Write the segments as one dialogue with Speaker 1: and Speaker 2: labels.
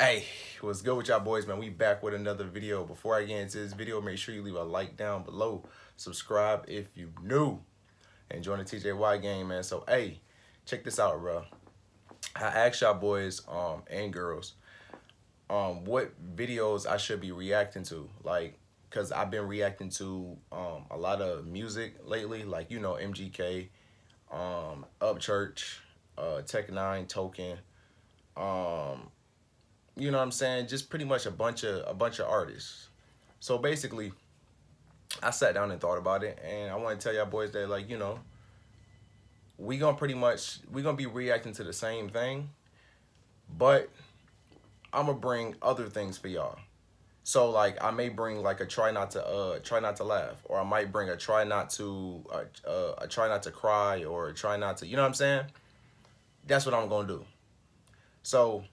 Speaker 1: Hey, what's good with y'all boys, man? We back with another video. Before I get into this video, make sure you leave a like down below. Subscribe if you new. And join the TJY gang, man. So, hey, check this out, bro. I asked y'all boys and girls what videos I should be reacting to. Like, because I've been reacting to a lot of music lately. Like, you know, MGK, Upchurch, Tech 9, Token, you know what I'm saying? Just pretty much a bunch of artists. So basically, I sat down and thought about it, and I want to tell y'all boys that, like, you know, we gonna be reacting to the same thing, but I'm gonna bring other things for y'all. So like, I may bring like a try not to laugh, or I might bring a try not to cry, or a try not to, you know what I'm saying? That's what I'm gonna do. So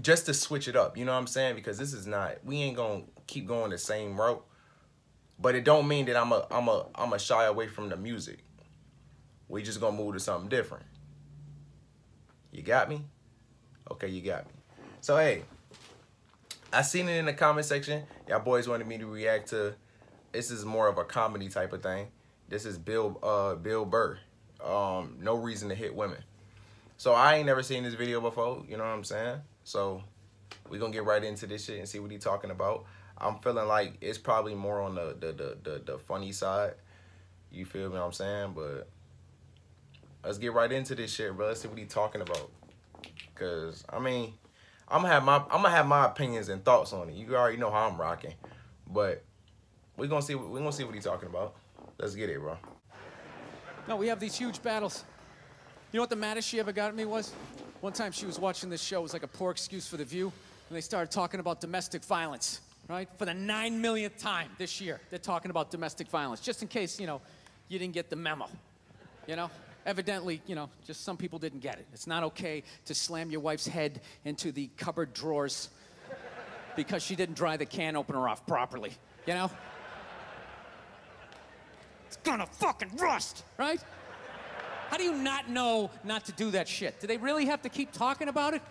Speaker 1: just to switch it up, you know what I'm saying? Because this is not, we ain't gonna keep going the same route, but it don't mean that I'm a shy away from the music. We just gonna move to something different. You got me? Okay, you got me. So hey, I seen it in the comment section. Y'all boys wanted me to react to, this is more of a comedy type of thing. This is Bill Burr. No Reason to Hit Women. So I ain't never seen this video before, you know what I'm saying? So we gonna get right into this shit and see what he talking about. I'm feeling like it's probably more on the funny side. You feel me what I'm saying? But let's get right into this shit, bro. Let's see what he talking about. Cause I mean, I'm gonna have my opinions and thoughts on it. You already know how I'm rocking. But we're gonna see what he talking about. Let's get it, bro.
Speaker 2: No, we have these huge battles. You know what the maddest she ever got at me was? One time she was watching this show. It was like a poor excuse for The View. And they started talking about domestic violence, right? For the 9 millionth time this year, they're talking about domestic violence. Just in case, you know, you didn't get the memo, you know? Evidently, you know, just some people didn't get it. It's not okay to slam your wife's head into the cupboard drawers because she didn't dry the can opener off properly, you know? It's gonna fucking rust, right? How do you not know not to do that shit? Do they really have to keep talking about it?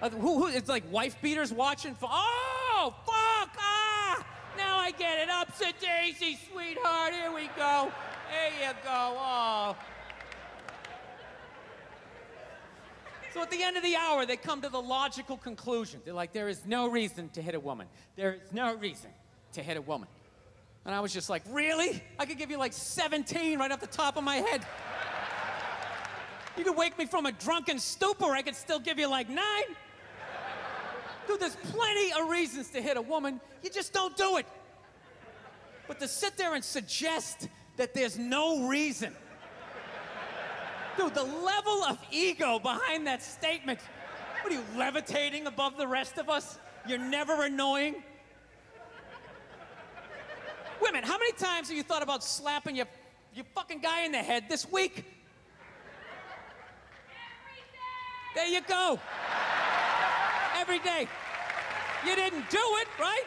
Speaker 2: It's like wife beaters watching for, oh, fuck, ah! Now I get it, upset daisy, sweetheart, here we go. There you go, oh. So at the end of the hour, they come to the logical conclusion. They're like, there is no reason to hit a woman. There is no reason to hit a woman. And I was just like, really? I could give you like 17 right off the top of my head. You could wake me from a drunken stupor, I could still give you like 9. Dude, there's plenty of reasons to hit a woman, you just don't do it. But to sit there and suggest that there's no reason. Dude, the level of ego behind that statement. What are you, levitating above the rest of us? You're never annoying? Women, how many times have you thought about slapping your fucking guy in the head this week? There you go. Every day. You didn't do it, right?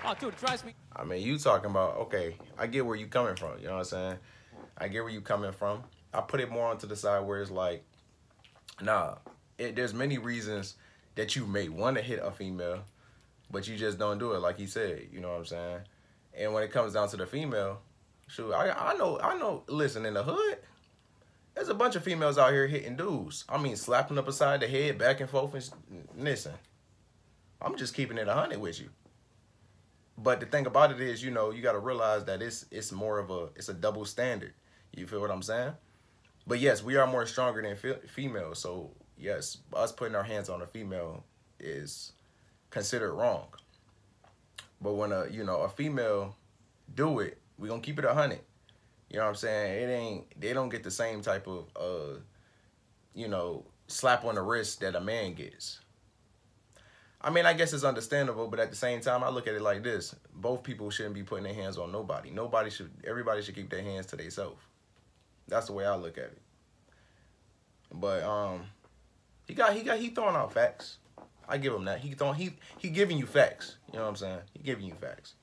Speaker 2: Oh, dude, it drives me.
Speaker 1: I mean, you talking about, okay, I get where you coming from, you know what I'm saying? I get where you coming from. I put it more onto the side where it's like, nah, there's many reasons that you may want to hit a female, but you just don't do it, like he said, you know what I'm saying? And when it comes down to the female, shoot, I know, listen, in the hood, there's a bunch of females out here hitting dudes. I mean, slapping up beside the head, back and forth. And listen, I'm just keeping it 100 with you. But the thing about it is, you know, you got to realize that it's more of a double standard. You feel what I'm saying? But yes, we are more stronger than females. So yes, us putting our hands on a female is considered wrong. But when a female do it, we gonna keep it 100. You know what I'm saying? They don't get the same type of, you know, slap on the wrist that a man gets. I mean, I guess it's understandable, but at the same time, I look at it like this. Both people shouldn't be putting their hands on nobody. Everybody should keep their hands to themselves. That's the way I look at it. But, he throwing out facts. I give him that. He giving you facts. You know what I'm saying? He giving you facts.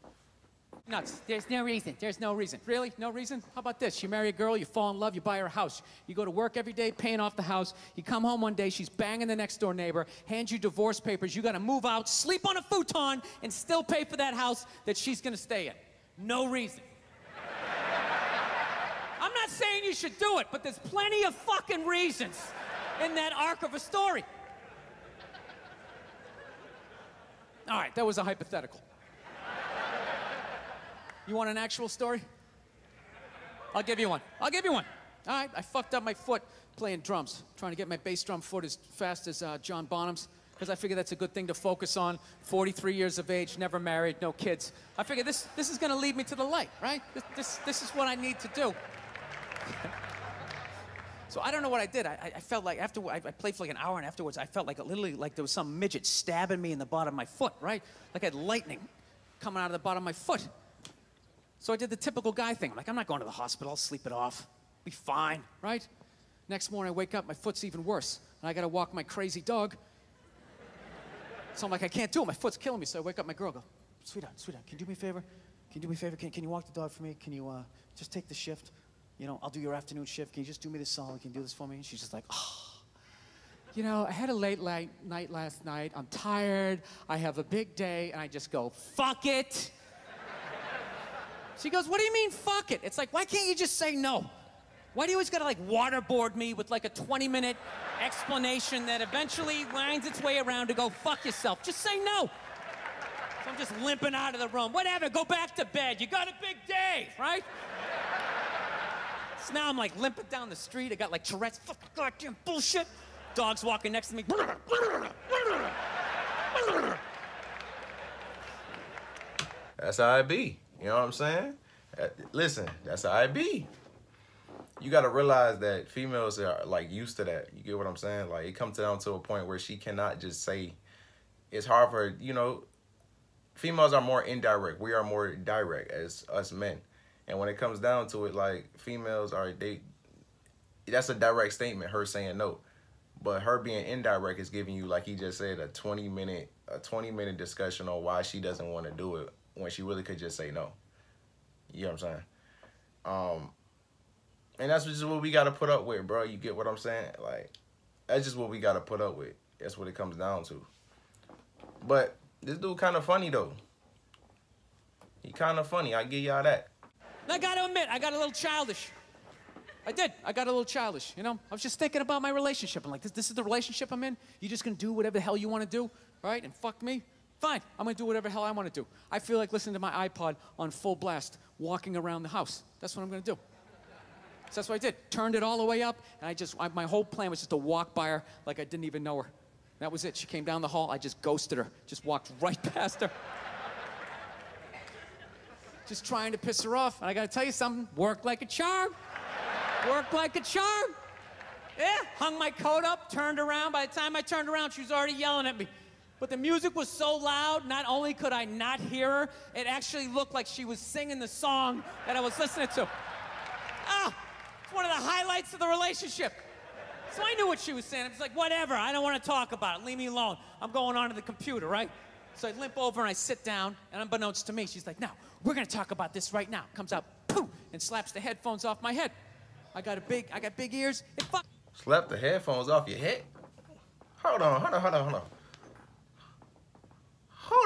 Speaker 2: Nuts. There's no reason. There's no reason. Really? No reason? How about this? You marry a girl, you fall in love, you buy her a house. You go to work every day, paying off the house. You come home one day, she's banging the next door neighbor, hands you divorce papers. You got to move out, sleep on a futon, and still pay for that house that she's going to stay in. No reason. I'm not saying you should do it, but there's plenty of fucking reasons in that arc of a story. All right, that was a hypothetical. You want an actual story? I'll give you one. I'll give you one. All right, I fucked up my foot playing drums, trying to get my bass drum foot as fast as John Bonham's, because I figure that's a good thing to focus on. 43 years of age, never married, no kids. I figure this is going to lead me to the light, right? This is what I need to do. So I don't know what I did. I felt like after I played for like an hour, and afterwards I felt like literally like there was some midget stabbing me in the bottom of my foot, right? Like I had lightning coming out of the bottom of my foot. So I did the typical guy thing. I'm like, I'm not going to the hospital. I'll sleep it off. Be fine, right? Next morning I wake up, my foot's even worse, and I got to walk my crazy dog. So I'm like, I can't do it. My foot's killing me. So I wake up my girl, go, sweetheart, can you do me a favor? Can you do me a favor? Can you walk the dog for me? Can you just take the shift? You know, I'll do your afternoon shift. Can you just do me this solid? Can you do this for me? And she's just like, oh. You know, I had a late night last night. I'm tired. I have a big day. And I just go, fuck it. She goes, what do you mean, fuck it? It's like, why can't you just say no? Why do you always gotta like waterboard me with like a 20-minute explanation that eventually winds its way around to go, fuck yourself? Just say no. So I'm just limping out of the room. Whatever, go back to bed. You got a big day, right? So now I'm like limping down the street. I got like Tourette's, fucking goddamn bullshit. Dog's walking next to me.
Speaker 1: That's how it be. You know what I'm saying? Listen, that's how it be. You got to realize that females are like used to that. You get what I'm saying? Like it comes down to a point where she cannot just say. It's hard for her, you know. Females are more indirect. We are more direct as us men. And when it comes down to it, like females are that's a direct statement, her saying no. But her being indirect is giving you, like he just said, a 20-minute discussion on why she doesn't want to do it when she really could just say no. You know what I'm saying? And that's just what we got to put up with, bro. You get what I'm saying? Like, that's just what we got to put up with. That's what it comes down to. But this dude kind of funny, though. He kind of funny. I give y'all that.
Speaker 2: I got to admit, I got a little childish. I did. I got a little childish, you know? I was just thinking about my relationship. I'm like, this is the relationship I'm in? You just going to do whatever the hell you want to do, right? And fuck me? Fine. I'm going to do whatever the hell I want to do. I feel like listening to my iPod on full blast, walking around the house. That's what I'm going to do. So that's what I did. Turned it all the way up, and my whole plan was just to walk by her like I didn't even know her. That was it. She came down the hall. I just ghosted her. Just walked right past her. Just trying to piss her off. And I got to tell you something. Worked like a charm. Worked like a charm. Yeah, hung my coat up, turned around. By the time I turned around, she was already yelling at me. But the music was so loud, not only could I not hear her, it actually looked like she was singing the song that I was listening to. Ah, it's one of the highlights of the relationship. So I knew what she was saying. I was like, whatever, I don't want to talk about it. Leave me alone. I'm going on to the computer, right? So I limp over and I sit down, and unbeknownst to me, she's like, no, we're going to talk about this right now. Comes out, poof, and slaps the headphones off my head. I got big ears. It
Speaker 1: Slap the headphones off your head? Hold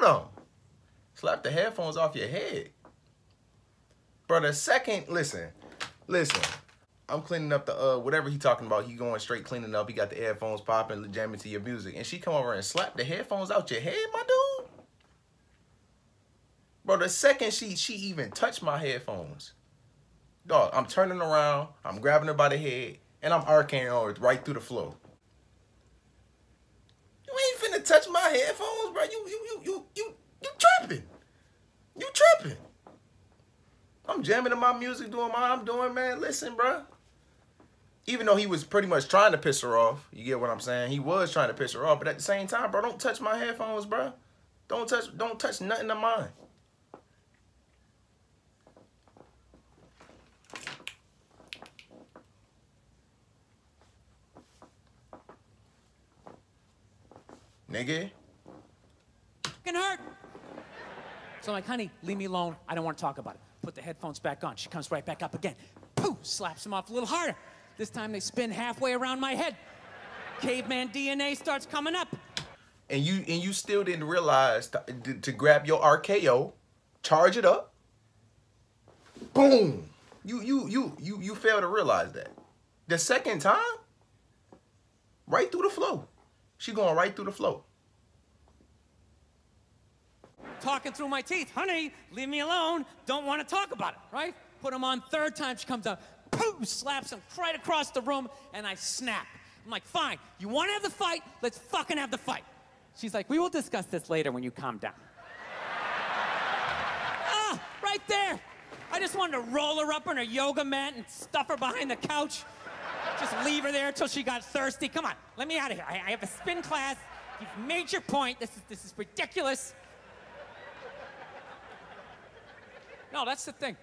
Speaker 1: on. Slap the headphones off your head. Bro, the second, listen. I'm cleaning up the, whatever he talking about. He going straight cleaning up. He got the headphones popping, jamming to your music. And she come over and slap the headphones out your head, my dude? Bro, the second she even touched my headphones, dog, I'm turning around, I'm grabbing her by the head, and I'm arcing her right through the floor. You ain't finna touch my headphones, bro. You tripping. You tripping. I'm jamming to my music, doing what I'm doing, man. Listen, bro. Even though he was pretty much trying to piss her off, you get what I'm saying? He was trying to piss her off, but at the same time, bro, don't touch my headphones, bro. Don't touch nothing of mine. Nigga.
Speaker 2: can hurt. So I'm like, honey, leave me alone. I don't want to talk about it. Put the headphones back on. She comes right back up again. Poof, slaps him off a little harder. This time they spin halfway around my head. Caveman DNA starts coming up.
Speaker 1: And you still didn't realize to grab your RKO, charge it up. Boom. You fail to realize that. The second time, right through the flow. She going right through the flow.
Speaker 2: Talking through my teeth. Honey, leave me alone. Don't want to talk about it, right? Put him on. Third time she comes out. Poof, slaps him right across the room, and I snap. I'm like, fine. You want to have the fight? Let's fucking have the fight. She's like, we will discuss this later when you calm down. Ah, right there. I just wanted to roll her up on her yoga mat and stuff her behind the couch. Just leave her there until she got thirsty. Come on, let me out of here. I have a spin class. You've made your point. This is ridiculous. No, that's the thing.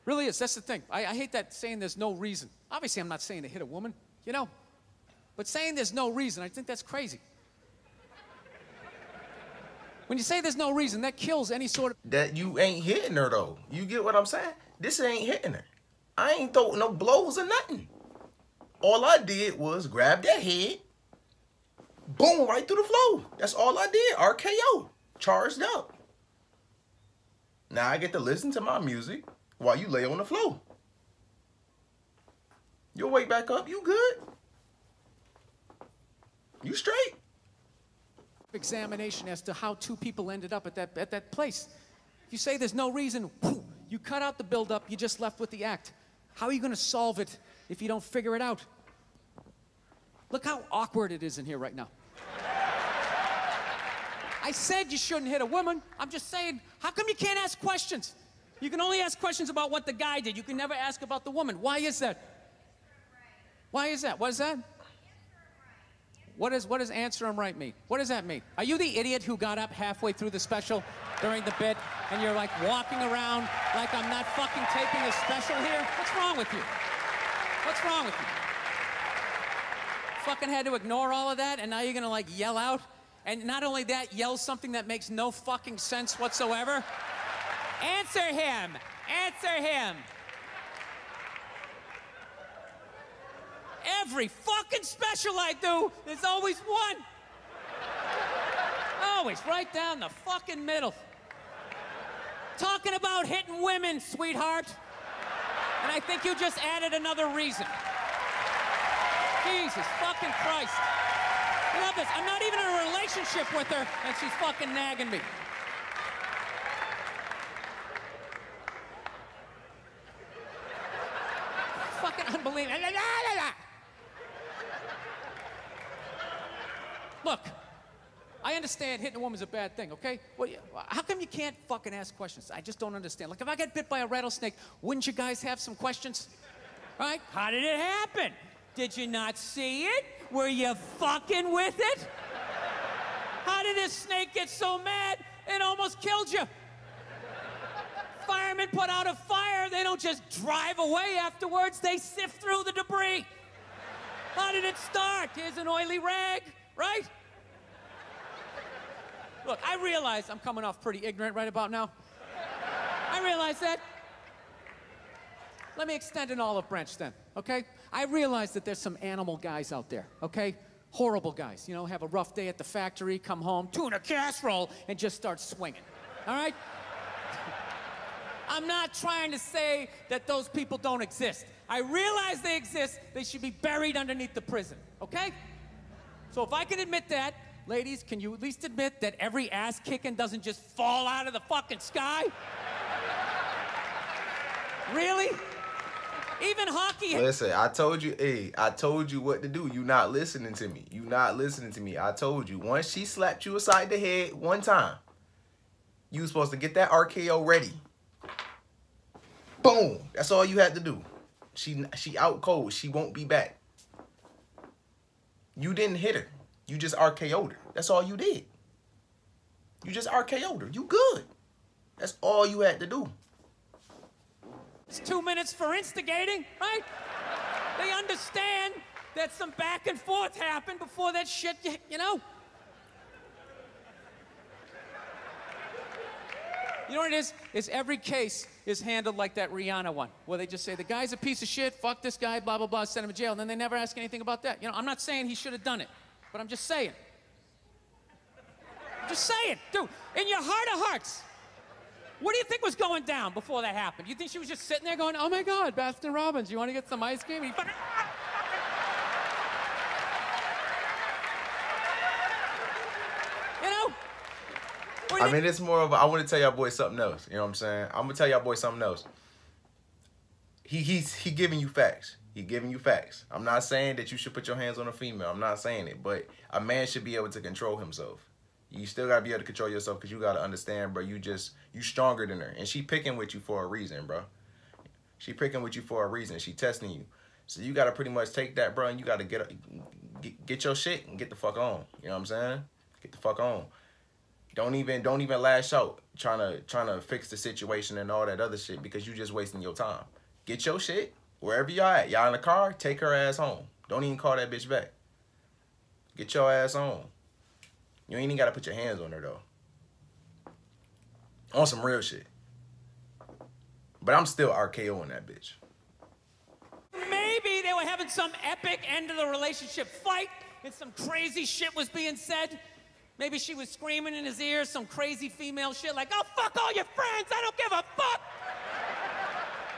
Speaker 2: Really is, that's the thing. I hate that saying there's no reason. Obviously, I'm not saying to hit a woman, you know? But saying there's no reason, I think that's crazy. When you say there's no reason, that kills any sort of...
Speaker 1: That you ain't hitting her, though. You get what I'm saying? This ain't hitting her. I ain't throwing no blows or nothing. All I did was grab that head, boom, right through the flow. That's all I did. RKO. Charged up. Now I get to listen to my music while you lay on the floor. You'll wake back up. You good. You straight.
Speaker 2: Examination as to how two people ended up at that place. If you say there's no reason, whoo, you cut out the buildup, you just left with the act. How are you going to solve it if you don't figure it out? Look how awkward it is in here right now. I said you shouldn't hit a woman. I'm just saying, how come you can't ask questions? You can only ask questions about what the guy did. You can never ask about the woman. Why is that? Why is that? What is that? What does answer him right mean? What does that mean? Are you the idiot who got up halfway through the special during the bit and you're like walking around like I'm not fucking taping a special here? What's wrong with you? What's wrong with you? Fucking had to ignore all of that and now you're gonna like yell out? And not only that, yell something that makes no fucking sense whatsoever? Answer him! Answer him! Every fucking special I do, there's always one. Always right down the fucking middle. Talking about hitting women, sweetheart. And I think you just added another reason. Jesus fucking Christ. I love this. I'm not even in a relationship with her, and she's fucking nagging me. Fucking unbelievable. Look, I understand hitting a woman's a bad thing, okay? Well, how come you can't fucking ask questions? I just don't understand. Like, if I got bit by a rattlesnake, wouldn't you guys have some questions? Right? How did it happen? Did you not see it? Were you fucking with it? How did this snake get so mad it almost killed you? Firemen put out a fire. They don't just drive away afterwards. They sift through the debris. How did it start? Here's an oily rag, right? Look, I realize I'm coming off pretty ignorant right about now. I realize that. Let me extend an olive branch then, okay? I realize that there's some animal guys out there, okay? Horrible guys, you know, have a rough day at the factory, come home, tuna casserole, and just start swinging, all right? I'm not trying to say that those people don't exist. I realize they exist. They should be buried underneath the prison, okay? So if I can admit that, ladies, can you at least admit that every ass kicking doesn't just fall out of the fucking sky? Really? Even hockey.
Speaker 1: Listen, I told you, hey, I told you what to do. You not listening to me. You not listening to me. I told you. Once she slapped you aside the head one time, you was supposed to get that RKO ready. Boom. That's all you had to do. She out cold. She won't be back. You didn't hit her. You just RKO'd her. That's all you did. You just RKO'd her. You good. That's all you had to do.
Speaker 2: It's 2 minutes for instigating, right? They understand that some back and forth happened before that shit, you know? You know what it is? Is every case is handled like that Rihanna one, where they just say, the guy's a piece of shit, fuck this guy, blah, blah, blah, send him to jail, and then they never ask anything about that. You know, I'm not saying he should have done it, but I'm just saying. I'm just saying. Dude, in your heart of hearts, what do you think was going down before that happened? You think she was just sitting there going, oh my God, Baskin Robbins, you want to get some ice cream? You know?
Speaker 1: I mean, it's more of a, I want to tell y'all boys something else. You know what I'm saying? I'm going to tell y'all boys something else. He giving you facts. He giving you facts. I'm not saying that you should put your hands on a female. I'm not saying it. But a man should be able to control himself. You still got to be able to control yourself because you got to understand, bro, you stronger than her. And she picking with you for a reason, bro. She picking with you for a reason. She testing you. So you got to pretty much take that, bro, and you got to get your shit and get the fuck on. You know what I'm saying? Get the fuck on. Don't even lash out trying to fix the situation and all that other shit because you just wasting your time. Get your shit wherever y'all at. Y'all in the car, take her ass home. Don't even call that bitch back. Get your ass on. You ain't even got to put your hands on her, though. On some real shit. But I'm still RKOing that bitch.
Speaker 2: Maybe they were having some epic end of the relationship fight and some crazy shit was being said. Maybe she was screaming in his ear some crazy female shit like, oh, fuck all your friends, I don't give a fuck.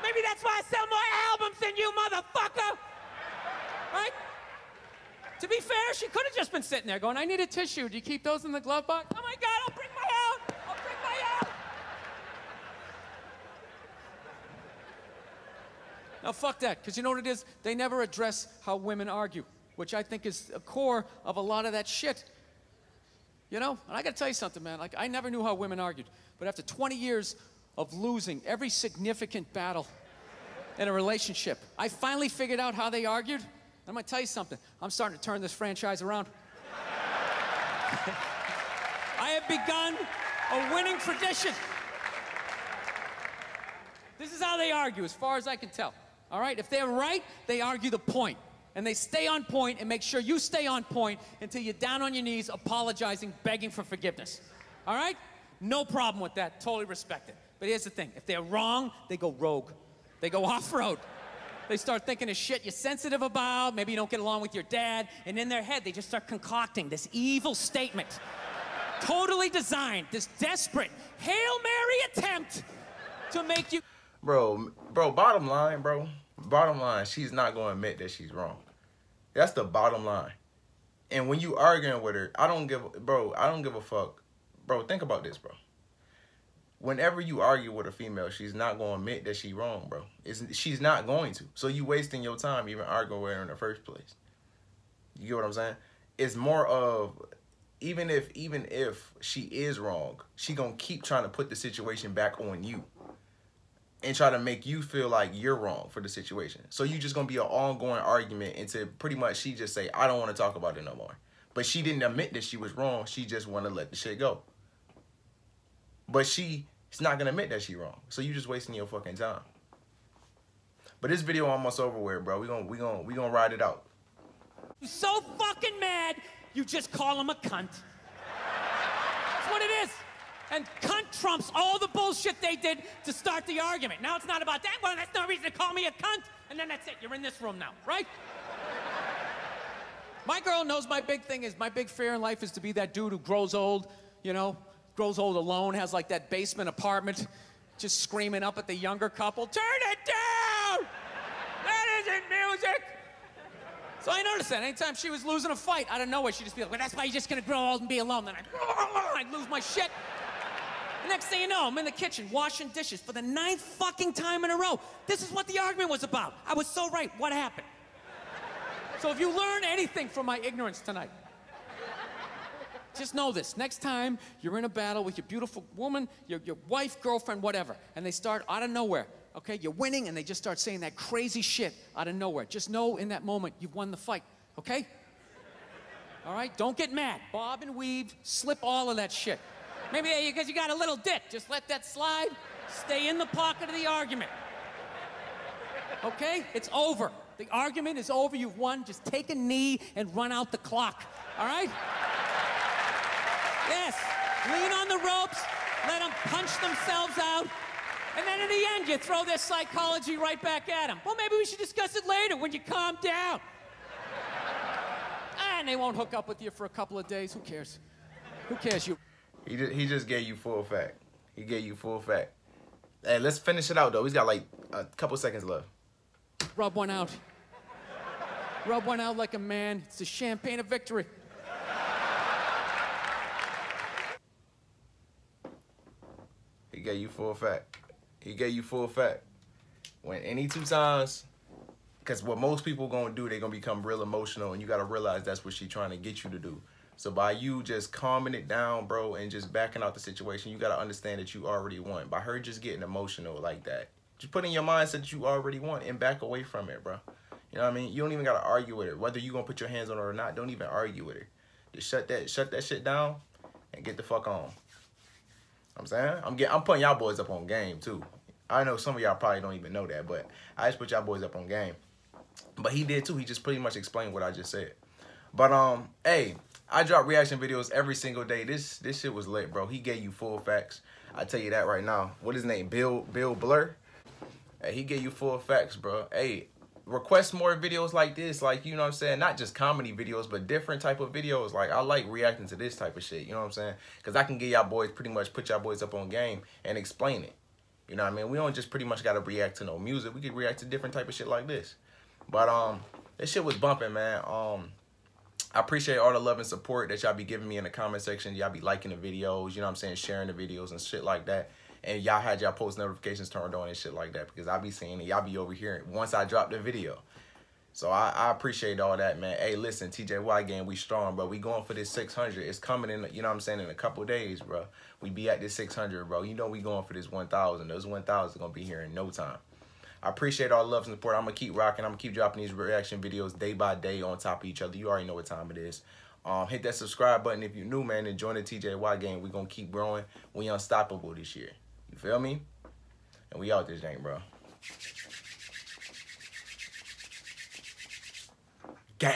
Speaker 2: Maybe that's why I sell more albums than you, motherfucker. Right? To be fair, she could have just been sitting there going, I need a tissue. Do you keep those in the glove box? Oh my God, I'll bring my out. I'll bring my out. Now, fuck that, because you know what it is? They never address how women argue, which I think is a core of a lot of that shit. You know? And I got to tell you something, man. Like, I never knew how women argued. But after 20 years of losing every significant battle in a relationship, I finally figured out how they argued. I'm going to tell you something. I'm starting to turn this franchise around. I have begun a winning tradition. This is how they argue, as far as I can tell. All right? If they're right, they argue the point. And they stay on point and make sure you stay on point until you're down on your knees, apologizing, begging for forgiveness. All right? No problem with that. Totally respect it. But here's the thing. If they're wrong, they go rogue. They go off-road. They start thinking of shit you're sensitive about. Maybe you don't get along with your dad. And in their head, they just start concocting this evil statement. Totally designed, this desperate Hail Mary attempt to make you...
Speaker 1: Bro, bottom line, she's not going to admit that she's wrong. That's the bottom line. And when you arguing with her, I don't give a fuck. Bro, think about this, bro. Whenever you argue with a female, she's not going to admit that she's wrong, bro. She's not going to. So you wasting your time even arguing with her in the first place. You get what I'm saying? It's more of, even if she is wrong, she going to keep trying to put the situation back on you and try to make you feel like you're wrong for the situation. So you just going to be an ongoing argument until pretty much she just say, I don't want to talk about it no more. But she didn't admit that she was wrong. She just want to let the shit go. But she's not gonna admit that she wrong. So you just wasting your fucking time. But this video almost over with, bro. We gonna ride it out.
Speaker 2: You're so fucking mad, you just call him a cunt. That's what it is. And cunt trumps all the bullshit they did to start the argument. Now it's not about that. Well, that's no reason to call me a cunt. And then that's it. You're in this room now, right? My girl knows my big thing is, my big fear in life is to be that dude who grows old, you know, grows old alone, has like that basement apartment, just screaming up at the younger couple, turn it down! That isn't music! So I noticed that anytime she was losing a fight, out of nowhere, she'd just be like, well, that's why you're just gonna grow old and be alone. Then I'd lose my shit. The next thing you know, I'm in the kitchen washing dishes for the 9th fucking time in a row. This is what the argument was about. I was so right. What happened? So if you learn anything from my ignorance tonight, just know this. Next time you're in a battle with your beautiful woman, your wife, girlfriend, whatever, and they start out of nowhere, okay? You're winning, and they just start saying that crazy shit out of nowhere. Just know in that moment you've won the fight, okay? All right? Don't get mad. Bob and weave, slip all of that shit. Maybe because you got a little dick. Just let that slide. Stay in the pocket of the argument. Okay? It's over. The argument is over. You've won. Just take a knee and run out the clock. All right? Yes. Lean on the ropes. let them punch themselves out, and then in the end, you throw their psychology right back at them. Well, maybe we should discuss it later when you calm down. And they won't hook up with you for a couple of days. Who cares? Who cares?
Speaker 1: He just gave you full fact. He gave you full fact. Hey, let's finish it out, though. He's got, like, a couple seconds left.
Speaker 2: Rub one out. Rub one out like a man. It's the champagne of victory.
Speaker 1: He gave you full fact. He gave you full fact. When any 2 times, because what most people gonna do, they gonna become real emotional, and you gotta realize that's what she trying to get you to do. So by you just calming it down, bro, and just backing out the situation, you gotta understand that you already won. By her just getting emotional like that, just put in your mindset that you already won and back away from it, bro. You know what I mean? You don't even gotta argue with her. Whether you gonna put your hands on her or not, don't even argue with her. Just shut that shit down and get the fuck on. I'm saying? I'm putting y'all boys up on game too. I know some of y'all probably don't even know that, but I just put y'all boys up on game. But he did too. He just pretty much explained what I just said. But hey, I drop reaction videos every single day. This shit was lit, bro. He gave you full facts. I tell you that right now. What is his name? Bill Burr. Hey, he gave you full facts, bro. Hey, request more videos like this, like, you know what I'm saying? Not just comedy videos, but different type of videos. Like, I like reacting to this type of shit, you know what I'm saying? Because I can get y'all boys, pretty much put y'all boys up on game and explain it. You know what I mean? We don't just pretty much got to react to no music. We could react to different type of shit like this. But this shit was bumping, man. I appreciate all the love and support that y'all be giving me in the comment section. Y'all be liking the videos, you know what I'm saying, sharing the videos and shit like that. And y'all had y'all post notifications turned on and shit like that, because I be seeing it. Y'all be over here once I drop the video. So I appreciate all that, man. Hey, listen, TJY gang, we strong, bro. We going for this 600. It's coming in, you know what I'm saying, in a couple days, bro. We be at this 600, bro. You know we going for this 1,000. Those 1,000 going to be here in no time. I appreciate all the love and support. I'm going to keep rocking. I'm going to keep dropping these reaction videos day by day on top of each other. You already know what time it is. Hit that subscribe button if you're new, man, and join the TJY gang. We're going to keep growing. We unstoppable this year. You feel me? And we out this gang, bro. Gang.